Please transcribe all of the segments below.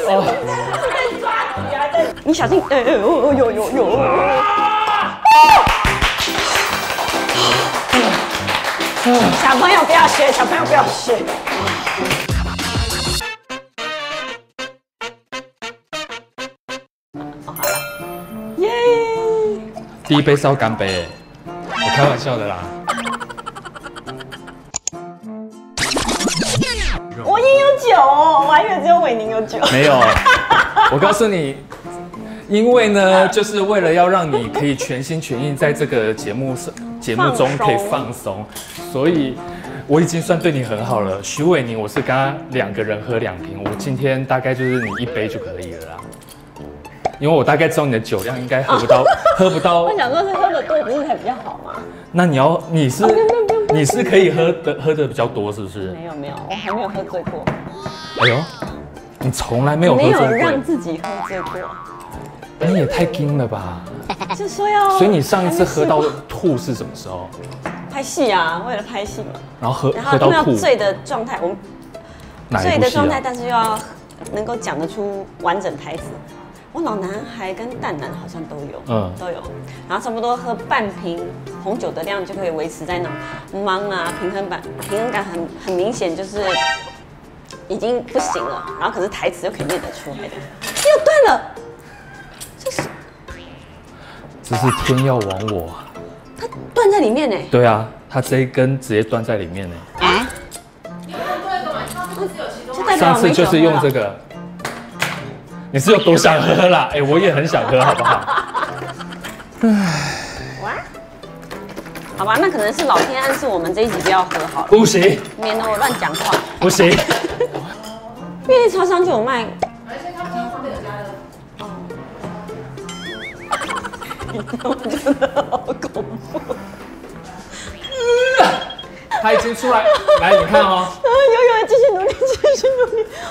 在抓你啊！你小心！有！小朋友不要学，小朋友不要学。好了，耶！第一杯是要干杯，我开玩笑的啦。我也有酒哦，我还以为只有伟宁有酒。没有，我告诉你，因为呢，就是为了要让你可以全心全意在这个节目中可以放松，所以我已经算对你很好了。徐伟宁，我是跟他2个人喝2瓶，我今天大概就是你1杯就可以了啦。因为我大概知道你的酒量应该喝不到。我想说是喝的多不是才比较好吗？那你是可以喝的比较多，是不是？没有，我还没有喝醉过。哎呦，你从来没有喝醉过？没有让自己喝醉过。你也太硬了吧！就说要。所以你上一次喝到吐是什么时候？拍戏啊，为了拍戏嘛。然后喝到吐。醉的状态，我们醉的状态，但是又要能够讲得出完整台词。我老男孩跟蛋男好像都有，都有。然后差不多喝半瓶红酒的量就可以维持在那种茫啊，平衡感很明显，就是已经不行了。然后可是台词又可以念得出来的，又断了。这是天要亡我。它断在里面呢。对啊，它这一根直接断在里面呢。啊？上次就是用这个。你是有多想喝啦？哎，我也很想喝，好不好？哇，好吧，那可能是老天暗示我们这一集不要喝好了。不行，免得我乱讲话。不行。便利超商就有卖。而且他们旁边有家乐福。我真的好恐怖。他已经出来，来你看哦。有，继续努力。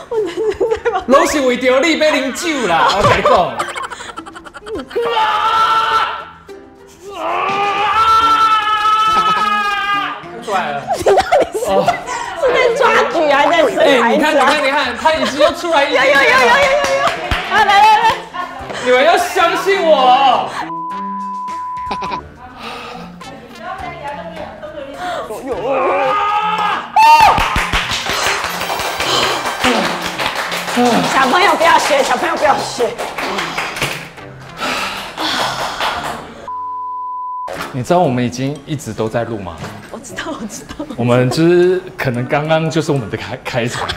我男生在吧？拢是为着你要啉酒啦，我跟你讲。出来了。你到底是在抓举还是在生孩子啊？你看，他已经又出来一点。有。啊，来，你们要相信我。小朋友不要学，小朋友不要学。你知道我们已经一直都在录吗？我知道。我们就是可能刚刚就是我们的开场，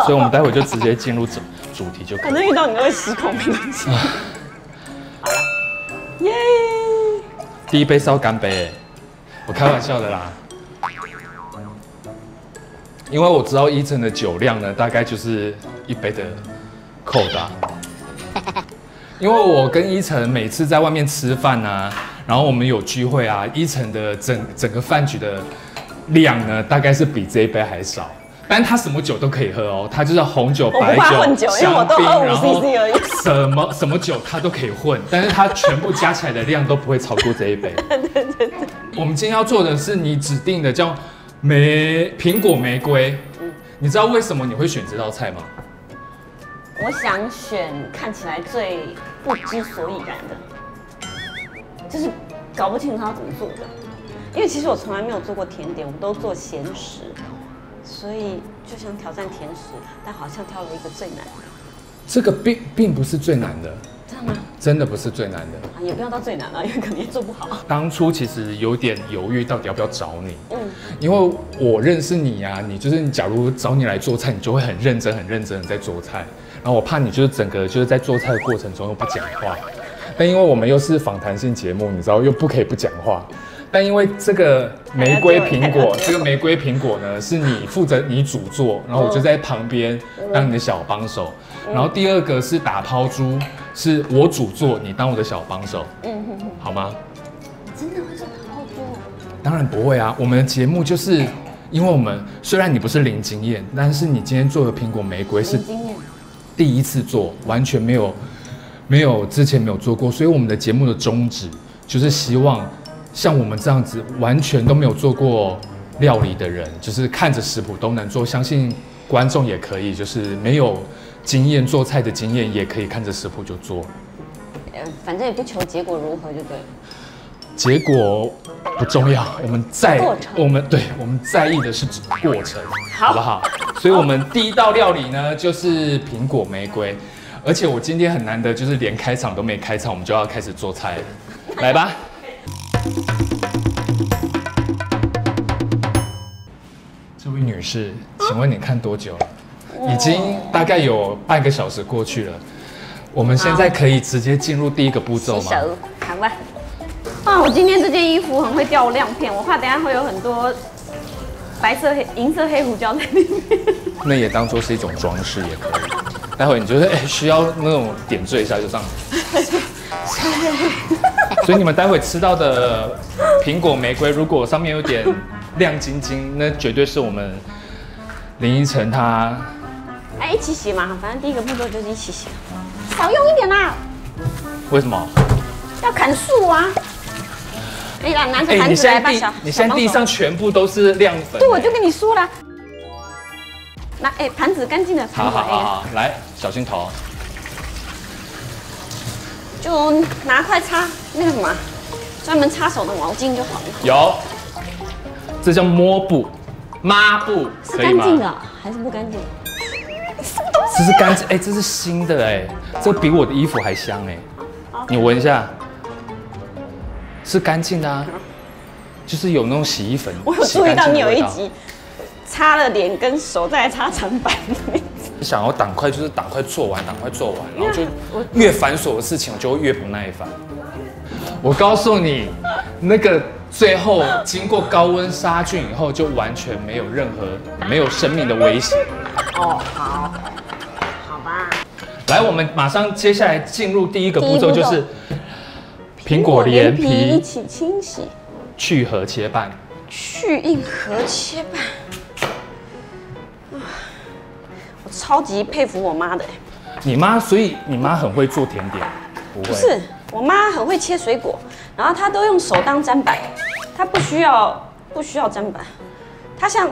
所以我们待会就直接进入主题就可以。可能遇到你会失控，没关系。好了，耶！第一杯是要干杯，我开玩笑的啦。因为我知道依晨的酒量呢，大概就是1杯的扣打。因为我跟依晨每次在外面吃饭啊，然后我们有聚会啊，依晨的整个饭局的量呢，大概是比这一杯还少。但他什么酒都可以喝哦，他就是红酒、白酒、香槟，然后什么酒他都可以混，但是他全部加起来的量都不会超过这一杯。对。我们今天要做的是你指定的叫苹果玫瑰。你知道为什么你会选这道菜吗？我想选看起来最不知所以然的，就是搞不清楚他要怎么做的。因为其实我从来没有做过甜点，我们都做咸食，所以就想挑战甜食，但好像挑了一个最难的。这个并不是最难的。真的吗？真的不是最难的，也不要到最难了，因为可能也做不好。当初其实有点犹豫，到底要不要找你。因为我认识你啊，你假如找你来做菜，你就会很认真的在做菜。然后我怕你就是整个就是在做菜的过程中又不讲话，但因为我们又是访谈性节目，你知道又不可以不讲话。但因为这个玫瑰苹果呢，是你负责你主做，然后我就在旁边当你的小帮手。然后第二个是打抛猪，是我主做，你当我的小帮手，好吗？真的会做打抛猪？当然不会啊，我们的节目就是因为我们虽然你不是零经验，但是你今天做的苹果玫瑰是第一次做，完全没有之前没有做过，所以我们的节目的宗旨就是希望像我们这样子完全都没有做过料理的人，就是看着食谱都能做，相信观众也可以，就是没有经验做菜的经验，也可以看着食谱就做。反正也不求结果如何就对了。结果不重要，我们在意的是过程，好不好？所以我们第一道料理呢，就是苹果玫瑰。而且我今天很难得，就是连开场都没开场，我们就要开始做菜了。来吧。这位女士，请问你看多久了？已经大概有半个小时过去了。我们现在可以直接进入第一个步骤吗？洗手，好吧。啊，我今天这件衣服很会掉亮片，我怕等下会有很多白色、银色黑胡椒在里面。那也当做是一种装饰也可以。待会你觉得需要那种点缀一下就这样。所以你们待会吃到的苹果玫瑰，如果上面有点亮晶晶，那绝对是我们林依晨他。一起洗嘛，反正第一个步骤就是一起洗。少用一点啦。为什么？要砍树啊！拿个盘子来吧，你现在地上全部都是亮粉。对，我就跟你说了。拿盘子干净的盘子。好，来，小心头。就拿块擦那个什么，专门擦手的毛巾就好了。有，这叫抹布、抹布，是干净的还是不干净？这是干净，这是新的这比我的衣服还香你闻一下，是干净的啊，就是有那种洗衣粉。我有注意到你有一集擦了脸跟手再来擦长板。想要赶快就是赶快做完，然后就越繁琐的事情我就会越不耐烦。我告诉你，那个最后经过高温杀菌以后，就完全没有任何没有生命的威胁。哦，好吧。来，我们马上接下来进入第一个步骤，就是苹果连皮一起清洗，去核切半，去硬核切半。我超级佩服我妈的。你妈，所以你妈很会做甜点？不是，我妈很会切水果，然后她都用手当砧板，她不需要砧板，她像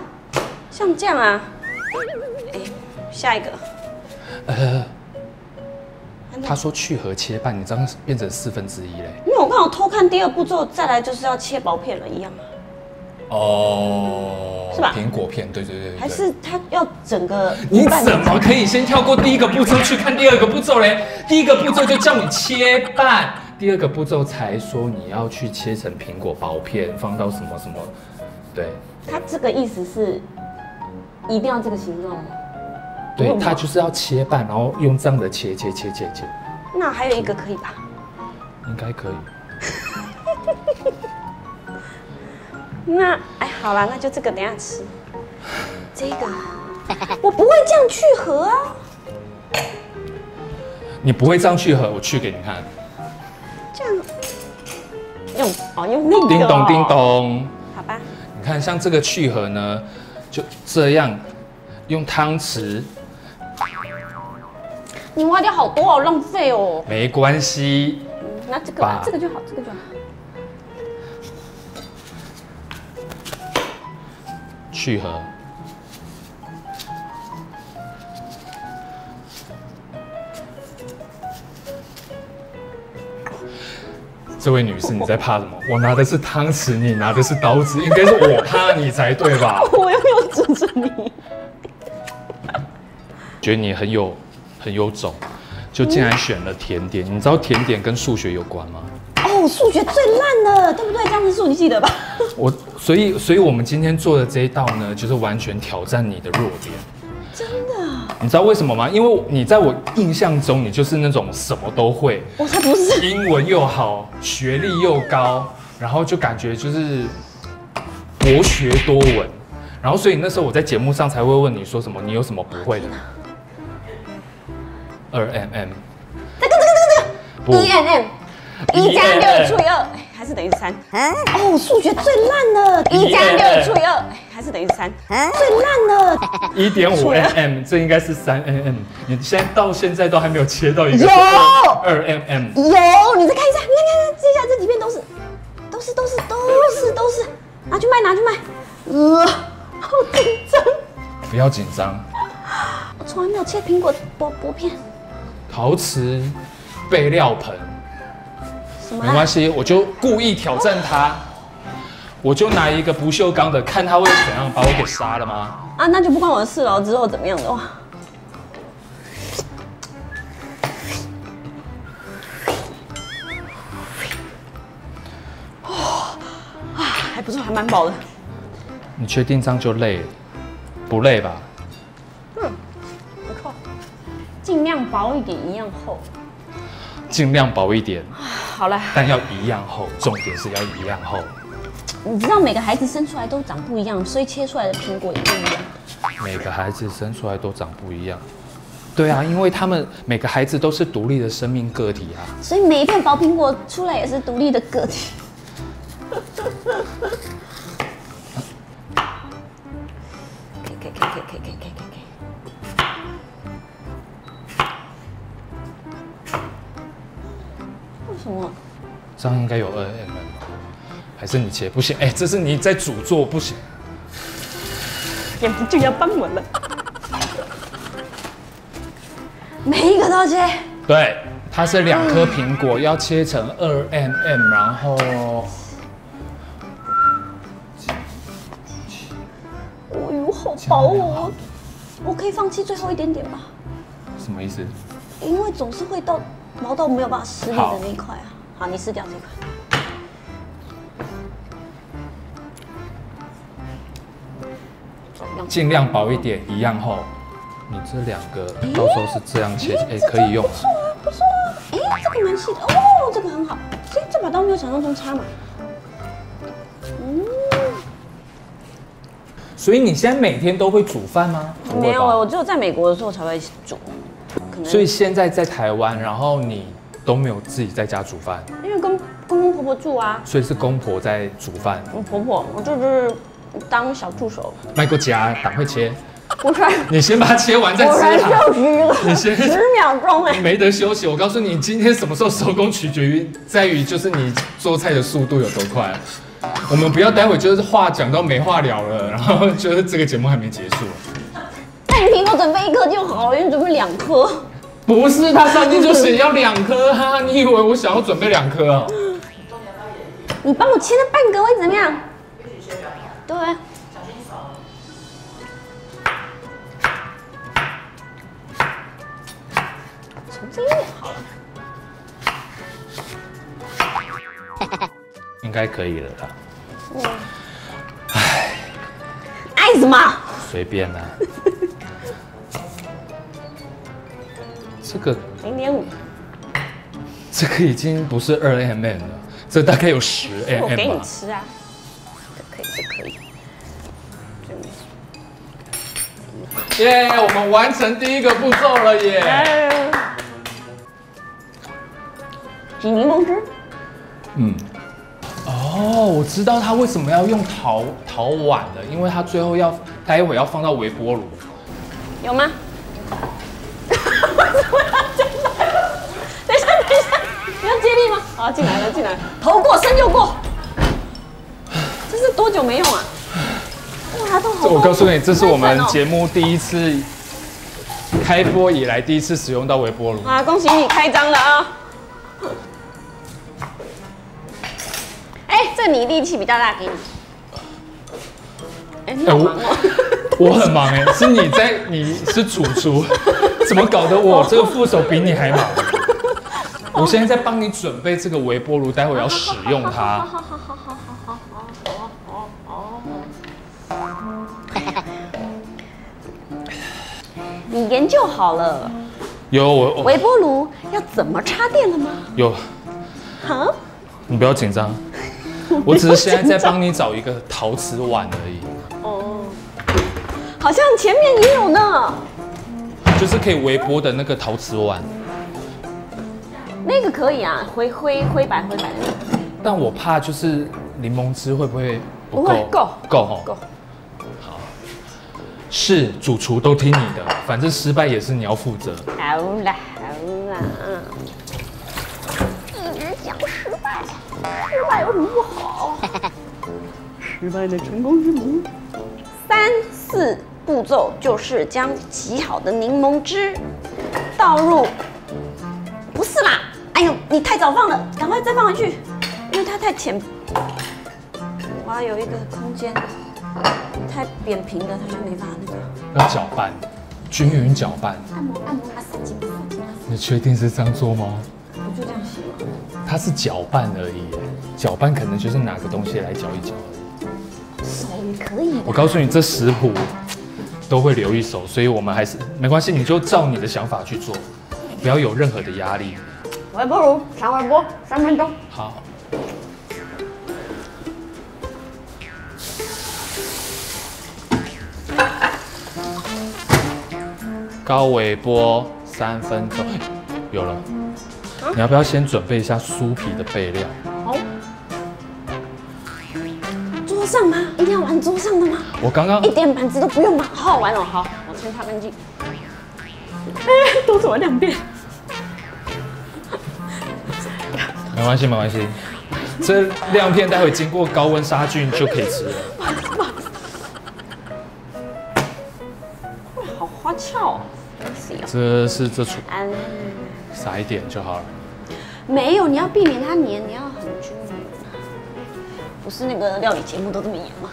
这样啊。下一个。他说去核切半，你这样变成1/4嘞。因为我刚好偷看第二步骤，再来就是要切薄片了，一样吗？哦，是吧？苹果片，对。还是他要整个？你怎么可以先跳过第一个步骤去看第二个步骤嘞？第一个步骤就叫你切半，第二个步骤才说你要去切成苹果薄片，放到什么。对。他这个意思是一定要这个形状吗？对，它就是要切半，然后用这样的切。那还有一个可以吧？应该可以。那好啦，那就这个等一下吃。这个我不会这样去核啊。你不会这样去核，我去给你看。这样用那个。叮咚叮咚。好吧。你看，像这个去核呢，就这样用汤匙。你挖掉好多，好浪费哦。没关系，那这个就好，这个就好。去核。这位女士，你在怕什么？我拿的是汤匙，你拿的是刀子，应该是我怕你才对吧？我又没有指着你。觉得你很有种，就竟然选了甜点。你知道甜点跟数学有关吗？数学最烂的，对不对？这样子数你记得吧？所以我们今天做的这一道呢，就是完全挑战你的弱点。真的？你知道为什么吗？因为你在我印象中，你就是那种什么都会。我才不是。英文又好，学历又高，然后就感觉就是博学多闻。然后所以那时候我在节目上才会问你说什么，你有什么不会的？2mm。这个。1+6×2还是等于3。数学最烂的。1+6×2还是等于3。最烂的。1.5mm，这应该是3mm。你到现在都还没有切到一个2mm。有，你再看一下，你看，接下来这几片都是，拿去卖。好紧张。不要紧张。我从来没有切苹果薄片。陶瓷备料盆，什么？没关系，我就故意挑战他，我就拿一个不锈钢的，看他会怎样把我给杀了吗？啊，那就不关我的事了。之后怎么样的话，还不错，还蛮饱的。你确定这样就累了？不累吧？不错，尽量薄一点，一样厚。尽量薄一点，好了，但要一样厚，重点是要一样厚。你知道每个孩子生出来都长不一样，所以切出来的苹果也不一样。每个孩子生出来都长不一样。对啊，因为他们每个孩子都是独立的生命个体啊。所以每一片薄苹果出来也是独立的个体。可以。为什么？这样应该有2mm吧？还是你切不行？哎，这是你在主做不行。眼睛就要翻我了。每一个都要切。对，它是2颗苹果，要切成2mm，然后。哦呦，好薄哦！我可以放弃最后一点点吧？什么意思？因为总是会到毛到没有办法撕裂的那一块啊。好，你撕掉这一块。尽量薄一点，一样厚。你这2个到时候是这样切，哎，可以用。不错啊，不错啊。哎，这个蛮细的哦，这个很好。这把刀没有想象中差嘛。所以你现在每天都会煮饭吗？没有我只有在美国的时候才会煮。所以现在在台湾，然后你都没有自己在家煮饭？因为跟公公婆婆住啊。所以是公婆在煮饭。婆婆，我就是当小助手。卖个夹，赶快切。不是。你先把它切完再吃啊。你先10秒钟哎。没得休息，我告诉你，今天什么时候收工取决于在于就是你做菜的速度有多快。我们不要待会就是话讲到没话聊了，然后就是这个节目还没结束。那你苹果准备1颗就好了，因为准备2颗。不是，它上面就写要2颗哈，你以为我想要准备2颗哦？你帮我切那半个会怎么样？对。小心手。从这一面好了。应该可以了啦。爱什么？随便啦。这个0.5。这个已经不是2mm了，这大概有10mm。我给你吃啊。这可以，这可以。耶，我们完成第1个步骤了耶！挤柠檬汁。哦，我知道他为什么要用陶碗了，因为他最后待会要放到微波炉。有吗？为什么要进来？等一下，你要接力吗？好，进来了，进来了。头过身就过。这是多久没用啊？哇，都好。我告诉你，这是我们节目第1次开播以来第1次使用到微波炉。啊，恭喜你开张了啊！这你力气比较大，给你。你好忙哦。我很忙哎，是你是主厨，怎么搞得我这个副手比你还忙？我现在在帮你准备这个微波炉，待会要使用它。你研究好了？有我微波炉要怎么插电了吗？有。好。你不要紧张。我只是现在在帮你找一个陶瓷碗而已。哦，好像前面也有呢。就是可以微波的那个陶瓷碗。那个可以啊，灰白的。但我怕就是柠檬汁会不会不够？够。好，是主厨都听你的，反正失败也是你要负责。好啦。一直讲失败。失败有什么不好？失败的成功之母。3、4、步骤就是将挤好的柠檬汁倒入，不是啦，哎呦，你太早放了，赶快再放回去，因为它太浅，我要有一个空间，太扁平的它就没法那个。要搅拌，均匀搅拌。按摩马杀鸡。你确定是这样做吗？不就这样洗吗？它是搅拌而已，搅拌可能就是拿个东西来搅一搅而已。手也可以。我告诉你，这食谱都会留一手，所以我们还是没关系，你就照你的想法去做，不要有任何的压力。微波炉调微波3分钟。好。高微波3分钟，有了。你要不要先准备一下酥皮的备料？好。桌上吗？一定要玩桌上的吗？我刚刚一点板子都不用吗？好好玩哦。好，我先擦干净。多做2遍。没关系，没关系。这亮片待会经过高温杀菌就可以吃了。好花俏哦。这是这出，撒一点就好了。没有，你要避免它黏，你要很均匀。不是那个料理节目都这么演吗？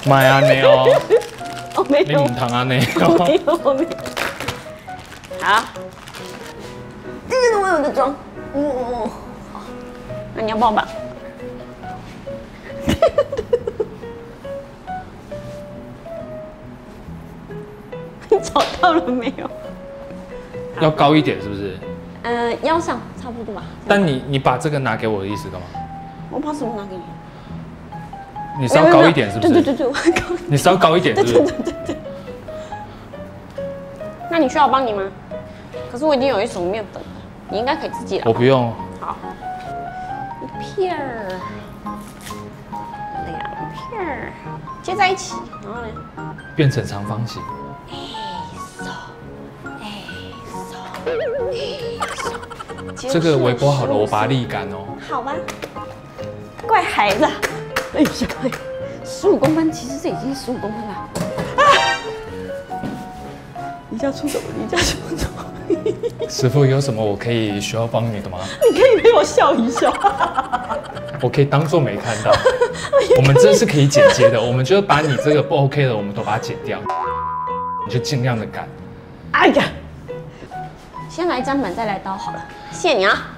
买啊你哦，哦没有，你唔糖啊你哦，没有没有。好，这个是我有的装。哦，好，那你要帮我吧。你找到了没有？要高一点是不是？腰上差不多吧。但你把这个拿给我的意思干嘛？我把什么拿给你？你是要高一点是不是？对，我很高。你是要高一点是不是？对。那你需要我帮你吗？可是我已经有一手面粉了，你应该可以自己来。我不用。好，一片儿，2片儿，接在一起，然后呢？变成长方形。这个微波好了，我把它沥干哦。好吧，乖孩子。哎呀，15公分，其实这已经15公分了。啊！离家出走，离家出走。师傅有什么我可以需要帮你的吗？你可以陪我笑一笑。我可以当做没看到。我们这是可以剪接的，我们就把你这个不 OK 的，我们都把它剪掉。你就尽量的改。哎呀！先来砧板，再来刀好了，谢谢你啊！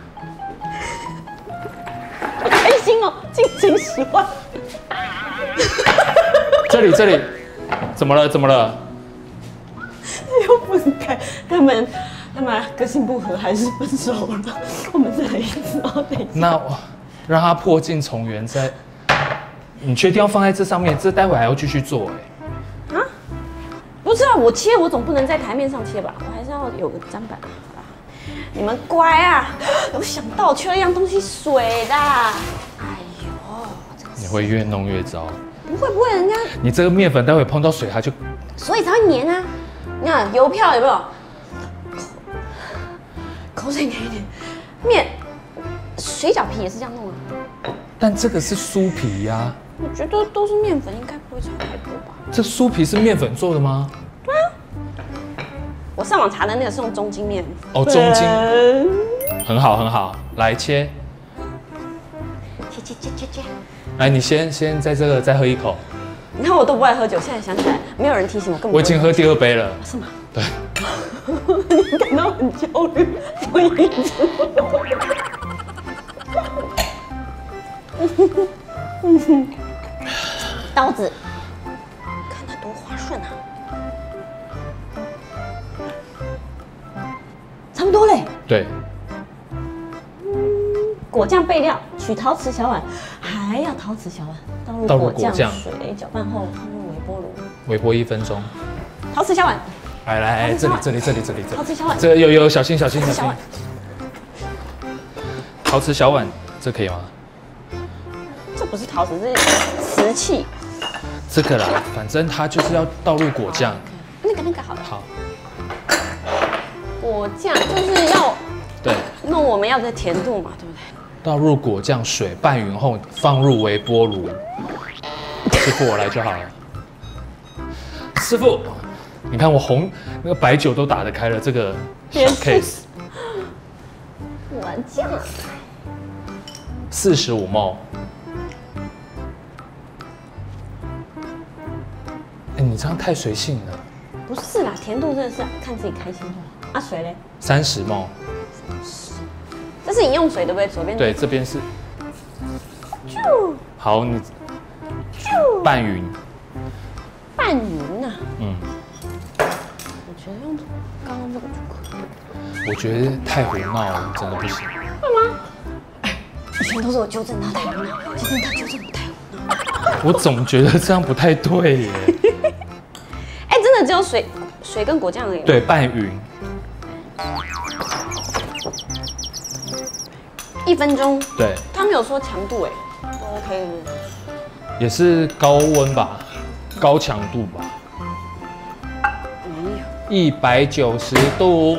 好开心哦，净值10万。这里，怎么了？又分开，他们个性不合，还是分手了。我们再来一次，然后等一下。那我让它破镜重圆，再。你确定要放在这上面？这待会还要继续做哎。啊？不是啊，我切，我总不能在台面上切吧？我还是要有个砧板。你们乖啊！有想到缺了一样东西，水的。哎呦，你会越弄越糟。不会，人家你这个面粉待会碰到水，它就所以才会黏啊。你看邮票有没有？口水黏一点。面水饺皮也是这样弄啊。但这个是酥皮呀。我觉得都是面粉，应该不会差太多吧？这酥皮是面粉做的吗？对啊。我上网查的那个是用中筋面。哦，中筋，很好，来切。切。来，你先在这个再喝一口。你看我都不爱喝酒，现在想起来，没有人提醒我，根本我已经喝第2杯了。是吗？对。你感到很焦虑，我一直。刀子，看它多滑顺啊！差不多嘞。对。果酱备料：取陶瓷小碗，还要陶瓷小碗，倒入果酱水，搅拌后放入微波炉，微波1分钟。陶瓷小碗。来，这里。陶瓷小碗。这有小心。陶瓷小碗。陶瓷小碗，这可以吗？这不是陶瓷，这是瓷器。这个啦，反正它就是要倒入果酱。那个好了。好。果酱就是要对弄我们要的甜度嘛，对不对？倒入果酱水拌匀后，放入微波炉，师傅我来就好了。师傅，你看我红那个白酒都打得开了，这个小 case。我这样45 ml。哎，你这样太随性了。不是啦，甜度真的是看自己开心就好。啊，水嘞？30 ml。这是饮用水对不对？左边对，这边是。好，你拌匀。拌匀啊。嗯。我觉得用刚刚这个就可以。我觉得太胡闹了，真的不行。会吗？以前都是我纠正他太胡闹，今天他纠正我太胡闹。我总觉得这样不太对耶。哎，真的只有水跟果酱而已。对，拌匀。1分钟。对。他没有说强度哎，都 OK 是不是？也是高温吧，高强度吧。190度。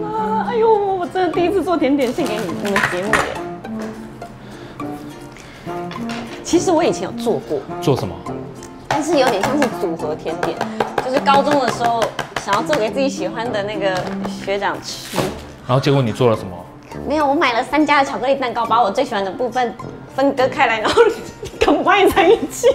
哇，哎呦，我真的第一次做甜点献给你们节目耶。其实我以前有做过。做什么？但是有点像是组合甜点，就是高中的时候想要做给自己喜欢的那个学长吃。然后结果你做了什么？没有，我买了3家的巧克力蛋糕，把我最喜欢的部分分割开来，然后combine在一起。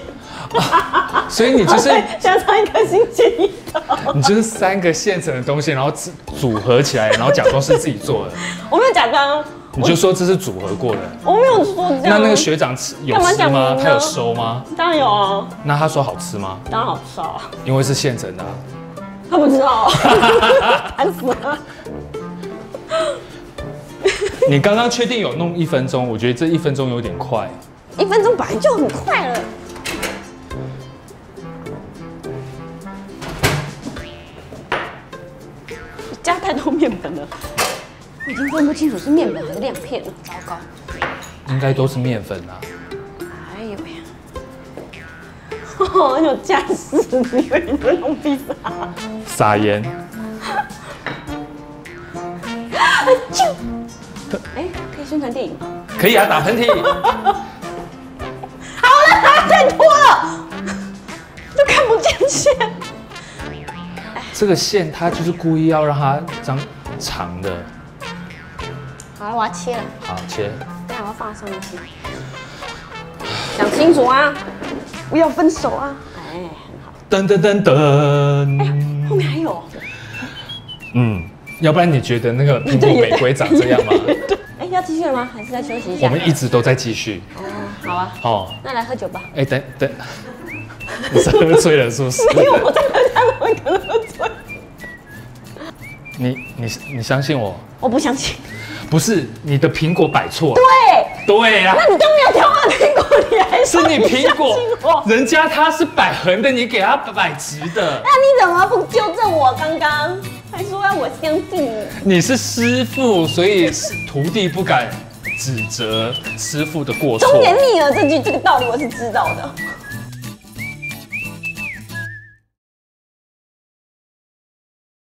所以你就是想尝一颗新鲜一头。你就是3个现成的东西，然后组合起来，然后假装是自己做的。我没有假装。你就说这是组合过的。我没有说这样。那个学长有吃吗？他有收吗？当然有啊。那他说好吃吗？当然好吃啊。因为是现成的。他不知道。烦死了。你刚刚确定有弄1分钟？我觉得这1分钟有点快。1分钟本来就很快了。加太多面粉了，我已经分不清楚是面粉还是亮片了，糟糕。应该都是面粉啊。哎呦呀，很有架势，你以为你在弄披萨？撒盐。哎，可以宣传电影吗？可以啊，打喷嚏。好了，太多了，都看不见线。这个线它就是故意要让它长的。好了，我要切了。好，切。等下我要放在上面切。讲清楚啊，不要分手啊。哎，很好。噔噔噔噔。哎，后面还有。要不然你觉得那个苹果玫瑰长这样吗？哎，要继续了吗？还是再休息一下？我们一直都在继续。哦，好啊。哦，那来喝酒吧。哎，等，你是喝醉了是不是？没有，我在喝他们会可能喝醉。你相信我？我不相信。不是你的苹果摆错了。对呀。那你都没有挑我的苹果，你还说是你苹果，人家他是摆横的，你给他摆直的。那你怎么不纠正我？刚刚还说让我相信你。你是师傅，所以徒弟不敢指责师傅的过错。忠言逆耳这个道理我是知道的。